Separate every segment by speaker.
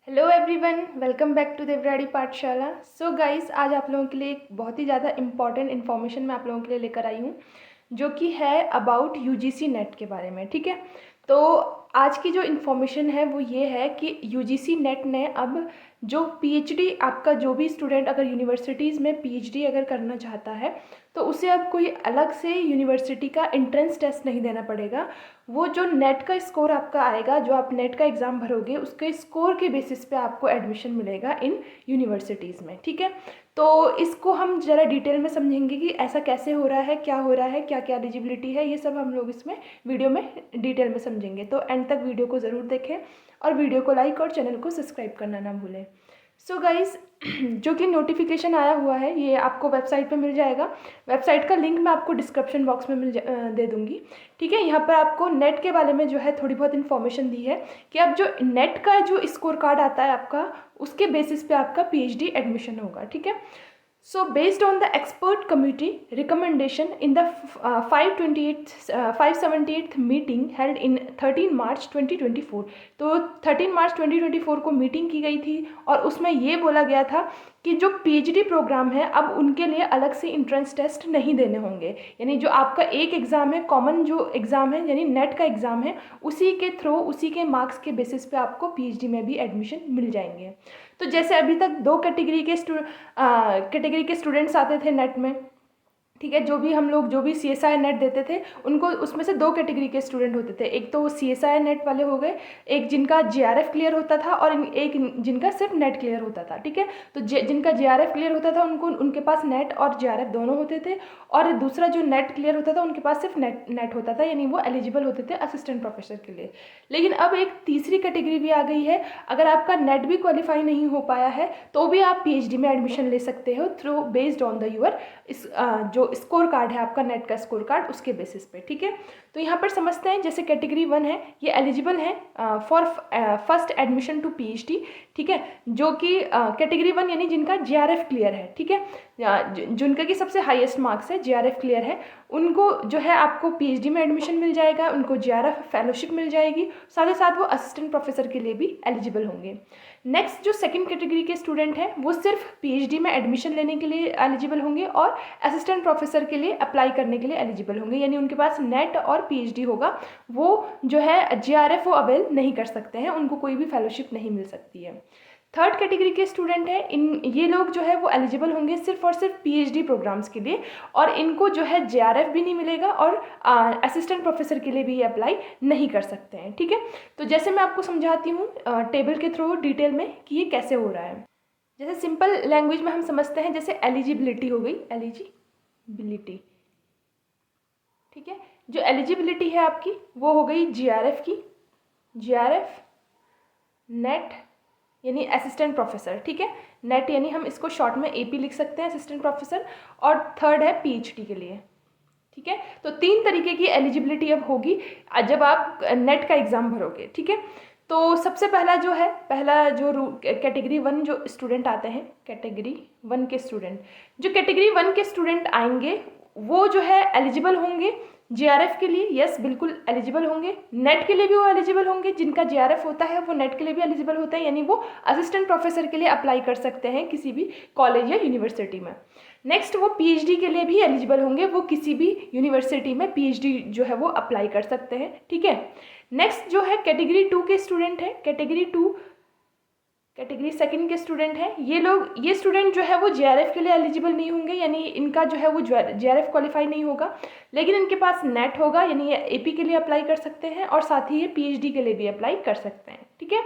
Speaker 1: Hello everyone, welcome back to Devradi Pathshala. So guys, आज आप लोगों के लिए एक बहुत ही ज़्यादा इम्पॉर्टेंट इन्फॉर्मेशन मैं आप लोगों के लिए लेकर आई हूँ, जो कि है अबाउट यूजीसी नेट के बारे में। ठीक है, तो आज की जो इन्फॉर्मेशन है वो ये है कि यूजीसी नेट ने अब जो पीएचडी, आपका जो भी स्टूडेंट अगर यूनिवर्सिटीज़ में पीएचडी अगर करना चाहता है तो उसे अब कोई अलग से यूनिवर्सिटी का एंट्रेंस टेस्ट नहीं देना पड़ेगा। वो जो नेट का स्कोर आपका आएगा, जो आप नेट का एग्ज़ाम भरोगे, उसके स्कोर के बेसिस पे आपको एडमिशन मिलेगा इन यूनिवर्सिटीज़ में। ठीक है, तो इसको हम ज़रा डिटेल में समझेंगे कि ऐसा कैसे हो रहा है, क्या हो रहा है, क्या क्या एलिजिबिलिटी है, ये सब हम लोग इसमें वीडियो में डिटेल में समझेंगे। तो एंड तक वीडियो को ज़रूर देखें और वीडियो को लाइक और चैनल को सब्सक्राइब करना ना भूलें। सो गाइज़, जो कि नोटिफिकेशन आया हुआ है ये आपको वेबसाइट पे मिल जाएगा। वेबसाइट का लिंक मैं आपको डिस्क्रिप्शन बॉक्स में दे दूँगी। ठीक है, यहाँ पर आपको नेट के बारे में जो है थोड़ी बहुत इन्फॉर्मेशन दी है कि अब जो नेट का जो स्कोर कार्ड आता है आपका, उसके बेसिस पे आपका पीएचडी एडमिशन होगा। ठीक है, so based on the expert committee recommendation in the 578th meeting held in 13 मार्च 2024, तो 13 मार्च 2024 को मीटिंग की गई थी और उसमें ये बोला गया था कि जो पीएचडी प्रोग्राम है अब उनके लिए अलग से इंट्रेंस टेस्ट नहीं देने होंगे। यानी जो आपका एक एग्ज़ाम है, कॉमन जो एग्ज़ाम है यानी नेट का एग्ज़ाम है, उसी के थ्रू, उसी के मार्क्स के बेसिस पे आपको पीएचडी में भी एडमिशन मिल जाएंगे। तो जैसे अभी तक दो कैटेगरी के स्टूडेंट्स आते थे नेट में। ठीक है, जो भी हम लोग जो भी सीएसआई नेट देते थे उनको, उसमें से दो कैटेगरी के स्टूडेंट होते थे। एक तो वो सीएसआई नेट वाले हो गए, एक जिनका जेआरएफ क्लियर होता था और एक जिनका सिर्फ नेट क्लियर होता था। ठीक है, तो जिनका जेआरएफ क्लियर होता था उनके पास नेट और जेआरएफ दोनों होते थे, और दूसरा जो नेट क्लियर होता था उनके पास सिर्फ नेट होता था, यानी वो एलिजिबल होते थे असिस्टेंट प्रोफेसर के लिए। लेकिन अब एक तीसरी कैटेगरी भी आ गई है। अगर आपका नेट भी क्वालिफाई नहीं हो पाया है तो भी आप पीएचडी में एडमिशन ले सकते हो through based on the your जो स्कोर कार्ड है आपका, नेट का स्कोर कार्ड, उसके बेसिस पे। ठीक है, तो यहाँ पर समझते हैं जैसे कैटेगरी 1 है, ये एलिजिबल है for first admission to PhD. ठीक है, जो कि कैटेगरी 1 यानी जिनका जेआरएफ क्लियर है। ठीक है, जिनका की सबसे हाईएस्ट मार्क्स है, जेआरएफ क्लियर है, उनको जो है आपको पीएचडी में एडमिशन मिल जाएगा, उनको जेआरएफ फेलोशिप मिल जाएगी, साथ ही साथ वो असिस्टेंट प्रोफेसर के लिए भी एलिजिबल होंगे। नेक्स्ट जो सेकंड कैटेगरी के स्टूडेंट हैं वो सिर्फ पीएचडी में एडमिशन लेने के लिए एलिजिबल होंगे और असिस्टेंट प्रोफेसर के लिए अप्लाई करने के लिए एलिजिबल होंगे, यानी उनके पास नेट और पीएचडी होगा। वो जो है जेआरएफ वो अवेल नहीं कर सकते हैं, उनको कोई भी फेलोशिप नहीं मिल सकती है। थर्ड कैटेगरी के स्टूडेंट हैं, ये लोग जो है वो एलिजिबल होंगे सिर्फ और सिर्फ पीएचडी प्रोग्राम्स के लिए, और इनको जो है जेआरएफ भी नहीं मिलेगा और असिस्टेंट प्रोफेसर के लिए भी ये अप्लाई नहीं कर सकते हैं। ठीक है, तो जैसे मैं आपको समझाती हूँ टेबल के थ्रू डिटेल में कि ये कैसे हो रहा है। जैसे सिंपल लैंग्वेज में हम समझते हैं, जैसे एलिजिबिलिटी हो गई, एलिजिबिलिटी। ठीक है, जो एलिजिबिलिटी है आपकी वो हो गई जेआरएफ की, जेआरएफ, नेट यानी असिस्टेंट प्रोफेसर। ठीक है, नेट यानी हम इसको शॉर्ट में एपी लिख सकते हैं, असिस्टेंट प्रोफेसर, और थर्ड है पीएचडी के लिए। ठीक है, तो तीन तरीके की एलिजिबिलिटी अब होगी जब आप नेट का एग्ज़ाम भरोगे। ठीक है, तो सबसे पहला जो है, पहला जो कैटेगरी 1 जो स्टूडेंट आते हैं, कैटेगरी 1 के स्टूडेंट, जो कैटेगरी 1 के स्टूडेंट आएंगे वो जो है एलिजिबल होंगे जेआरएफ के लिए। यस, बिल्कुल एलिजिबल होंगे। नेट के लिए भी वो एलिजिबल होंगे, जिनका जेआरएफ होता है वो नेट के लिए भी एलिजिबल होता है, यानी वो असिस्टेंट प्रोफेसर के लिए अप्लाई कर सकते हैं किसी भी कॉलेज या यूनिवर्सिटी में। नेक्स्ट, वो पीएचडी के लिए भी एलिजिबल होंगे, वो किसी भी यूनिवर्सिटी में पीएचडी जो है वो अप्लाई कर सकते हैं। ठीक है, नेक्स्ट जो है कैटेगरी 2 के स्टूडेंट है, कैटेगरी 2 कैटेगरी सेकंड के स्टूडेंट हैं। ये स्टूडेंट जो है वो जेआरएफ के लिए एलिजिबल नहीं होंगे, यानी इनका जो है वो जेआरएफ क्वालिफाई नहीं होगा, लेकिन इनके पास नेट होगा, यानी ये एपी के लिए अप्लाई कर सकते हैं और साथ ही ये पीएचडी के लिए भी अप्लाई कर सकते हैं। ठीक है,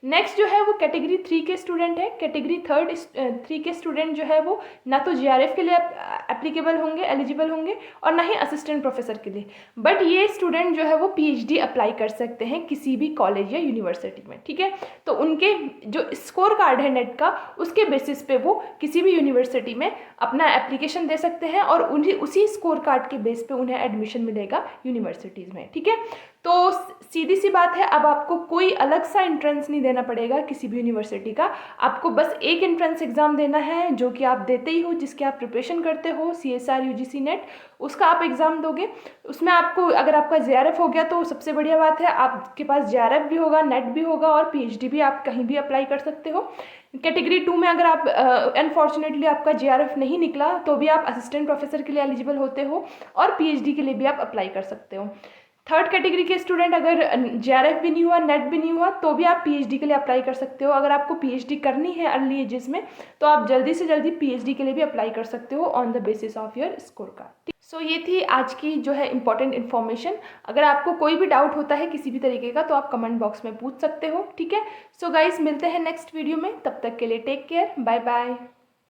Speaker 1: नेक्स्ट जो है वो कैटेगरी 3 के स्टूडेंट है। कैटेगरी 3 के स्टूडेंट जो है वो ना तो जेआरएफ के लिए एप्लीकेबल होंगे, एलिजिबल होंगे, और ना ही असिस्टेंट प्रोफेसर के लिए, बट ये स्टूडेंट जो है वो पीएचडी अप्लाई कर सकते हैं किसी भी कॉलेज या यूनिवर्सिटी में। ठीक है, तो उनके जो स्कोर कार्ड है नेट का, उसके बेसिस पे वो किसी भी यूनिवर्सिटी में अपना एप्लीकेशन दे सकते हैं और उसी स्कोर कार्ड के बेस पे उन्हें एडमिशन मिलेगा यूनिवर्सिटीज़ में। ठीक है, तो सीधी सी बात है, अब आपको कोई अलग सा एंट्रेंस नहीं देना पड़ेगा किसी भी यूनिवर्सिटी का। आपको बस एक एंट्रेंस एग्ज़ाम देना है जो कि आप देते ही हो, जिसकी आप प्रिपरेशन करते हो, CSR UGC नेट, उसका आप एग्ज़ाम दोगे। उसमें आपको, अगर आपका JRF हो गया तो सबसे बढ़िया बात है, आपके पास JRF भी होगा, नेट भी होगा और PhD भी आप कहीं भी अप्लाई कर सकते हो। कैटेगरी 2 में अगर आप अनफॉर्चुनेटली आपका JRF नहीं निकला तो भी आप असिस्टेंट प्रोफेसर के लिए एलिजिबल होते हो और PhD के लिए भी आप अप्लाई कर सकते हो। थर्ड कैटेगरी के स्टूडेंट, अगर JRF भी नहीं हुआ, नेट भी नहीं हुआ, तो भी आप PhD के लिए अप्लाई कर सकते हो। अगर आपको PhD करनी है अर्ली एजेस में तो आप जल्दी से जल्दी PhD के लिए भी अप्लाई कर सकते हो on the basis of your score card. So ये थी आज की जो है इंपॉर्टेंट इन्फॉर्मेशन। अगर आपको कोई भी डाउट होता है किसी भी तरीके का तो आप कमेंट बॉक्स में पूछ सकते हो, ठीक है। सो गाइस, मिलते हैं नेक्स्ट वीडियो में, तब तक के लिए टेक केयर, बाय बाय।